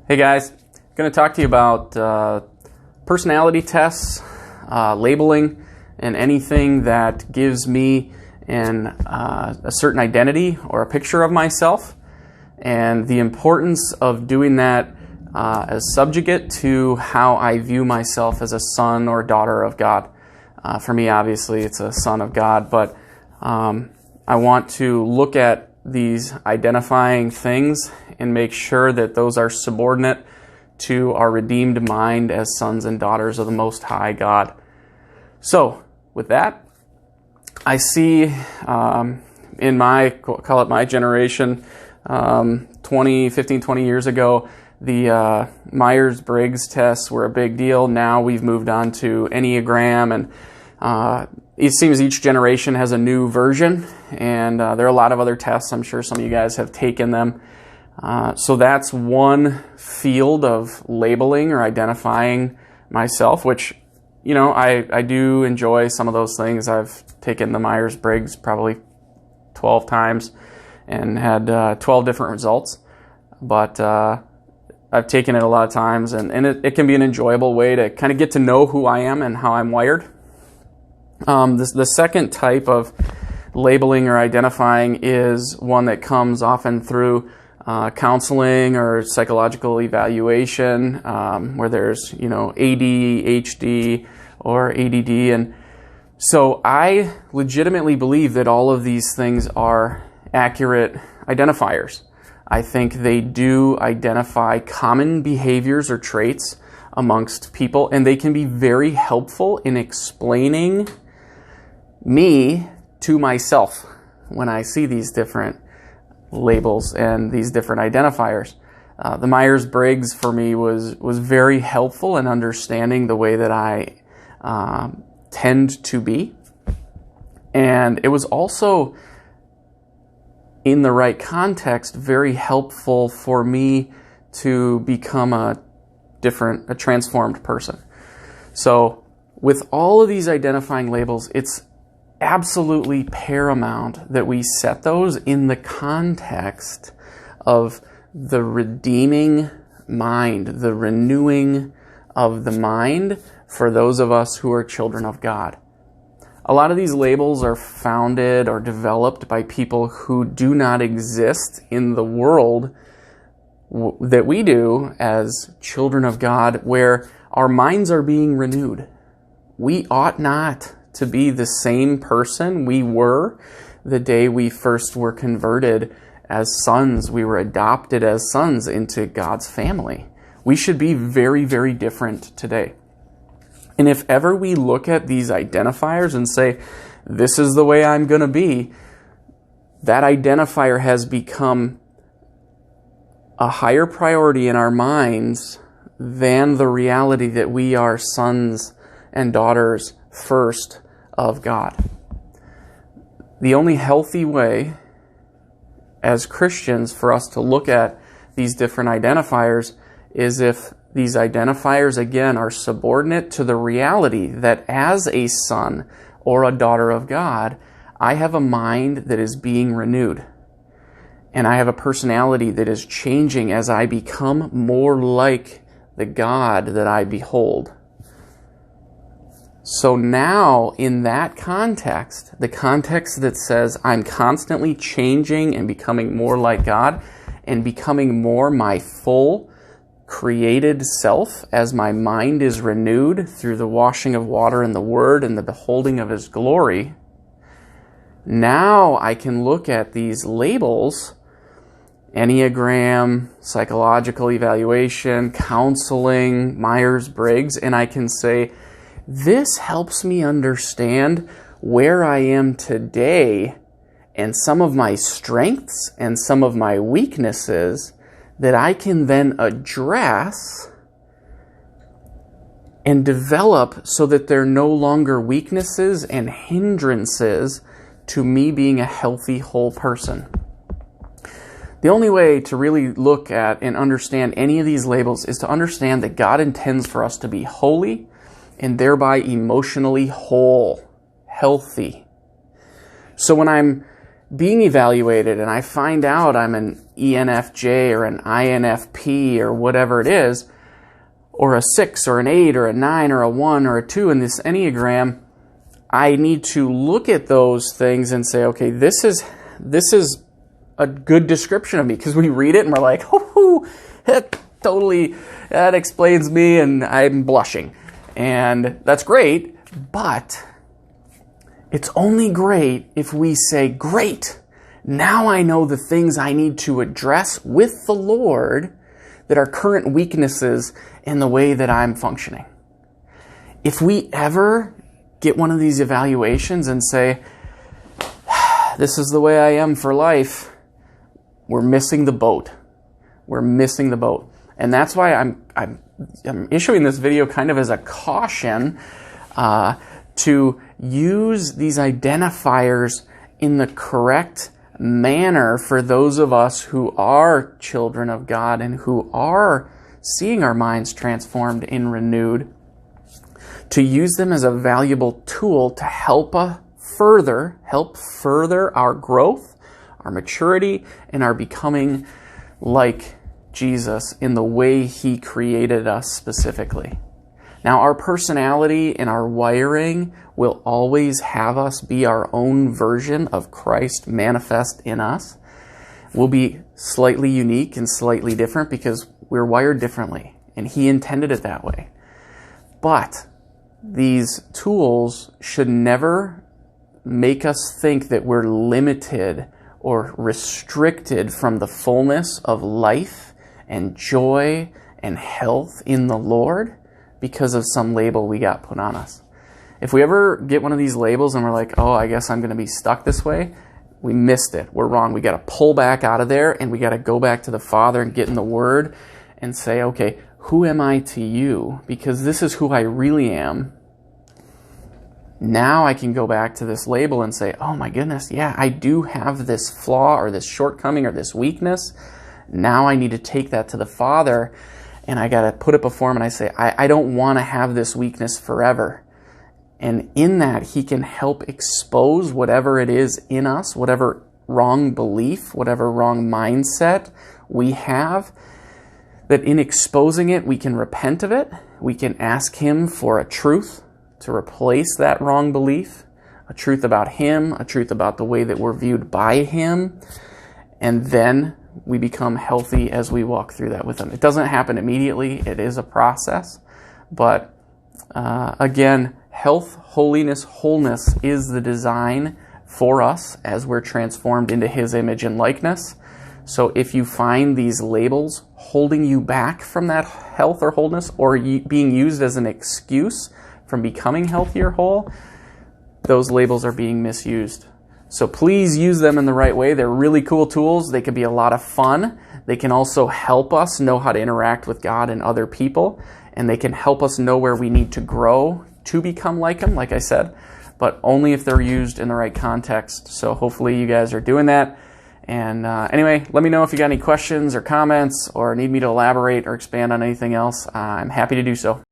Hey guys, going to talk to you about personality tests, labeling, and anything that gives me a certain identity or a picture of myself, and the importance of doing that as subjugate to how I view myself as a son or daughter of God. For me, obviously, it's a son of God, but I want to look at these identifying things and make sure that those are subordinate to our redeemed mind as sons and daughters of the Most High God. So, with that, I see in call it my generation, 15, 20 years ago, the Myers-Briggs tests were a big deal. Now we've moved on to Enneagram, and it seems each generation has a new version, and there are a lot of other tests. I'm sure some of you guys have taken them. So that's one field of labeling or identifying myself, which, you know, I do enjoy some of those things. I've taken the Myers-Briggs probably 12 times and had 12 different results. But I've taken it a lot of times, and it can be an enjoyable way to kind of get to know who I am and how I'm wired. The second type of labeling or identifying is one that comes often through counseling or psychological evaluation, where there's, ADHD or ADD. And so I legitimately believe that all of these things are accurate identifiers. I think they do identify common behaviors or traits amongst people, and they can be very helpful in explaining me to myself when I see these different labels and these different identifiers. The Myers-Briggs for me was very helpful in understanding the way that I tend to be. And it was also, in the right context, very helpful for me to become a transformed person. So with all of these identifying labels, it's absolutely paramount that we set those in the context of the redeeming mind, the renewing of the mind for those of us who are children of God. A lot of these labels are founded or developed by people who do not exist in the world that we do as children of God, where our minds are being renewed. We ought not to be the same person we were the day we first were converted as sons. We were adopted as sons into God's family. We should be very, very different today. And if ever we look at these identifiers and say, this is the way I'm going to be, that identifier has become a higher priority in our minds than the reality that we are sons and daughters first of God. The only healthy way as Christians for us to look at these different identifiers is if these identifiers, again, are subordinate to the reality that as a son or a daughter of God, I have a mind that is being renewed. And I have a personality that is changing as I become more like the God that I behold. So now, in that context, the context that says I'm constantly changing and becoming more like God and becoming more my full created self as my mind is renewed through the washing of water in the Word and the beholding of His glory, now I can look at these labels, Enneagram, psychological evaluation, counseling, Myers-Briggs, and I can say, this helps me understand where I am today and some of my strengths and some of my weaknesses that I can then address and develop so that they're no longer weaknesses and hindrances to me being a healthy, whole person. The only way to really look at and understand any of these labels is to understand that God intends for us to be holy and thereby emotionally whole, healthy. So when I'm being evaluated and I find out I'm an ENFJ or an INFP or whatever it is, or a 6 or an 8 or a 9 or a 1 or a 2 in this Enneagram, I need to look at those things and say, okay, this is a good description of me, because we read it and we're like, oh, that explains me, and I'm blushing. And that's great, but it's only great if we say, great, now I know the things I need to address with the Lord that are current weaknesses in the way that I'm functioning. If we ever get one of these evaluations and say, this is the way I am for life, we're missing the boat. We're missing the boat. And that's why I'm issuing this video kind of as a caution to use these identifiers in the correct manner for those of us who are children of God and who are seeing our minds transformed and renewed, to use them as a valuable tool to help further our growth, our maturity, and our becoming like Jesus in the way He created us specifically. Now, our personality and our wiring will always have us be our own version of Christ manifest in us. We'll be slightly unique and slightly different because we're wired differently, and He intended it that way. But these tools should never make us think that we're limited or restricted from the fullness of life and joy and health in the Lord because of some label we got put on us. If we ever get one of these labels and we're like, oh, I guess I'm going to be stuck this way, we missed it. We're wrong. We got to pull back out of there, and we got to go back to the Father and get in the Word and say, okay, who am I to you? Because this is who I really am. Now I can go back to this label and say, oh my goodness, yeah, I do have this flaw or this shortcoming or this weakness. Now I need to take that to the Father, and I got to put it before Him, and I say, I don't want to have this weakness forever. And in that, He can help expose whatever it is in us, whatever wrong belief, whatever wrong mindset we have, that in exposing it, we can repent of it. We can ask Him for a truth to replace that wrong belief, a truth about Him, a truth about the way that we're viewed by Him, and then we become healthy as we walk through that with Him. It doesn't happen immediately. It is a process. But again, health, holiness, wholeness is the design for us as we're transformed into His image and likeness. So if you find these labels holding you back from that health or wholeness, or being used as an excuse from becoming healthy or whole, those labels are being misused. So please use them in the right way. They're really cool tools. They can be a lot of fun. They can also help us know how to interact with God and other people, and they can help us know where we need to grow to become like Him, like I said, but only if they're used in the right context. So hopefully you guys are doing that. And anyway, let me know if you got any questions or comments or need me to elaborate or expand on anything else. I'm happy to do so.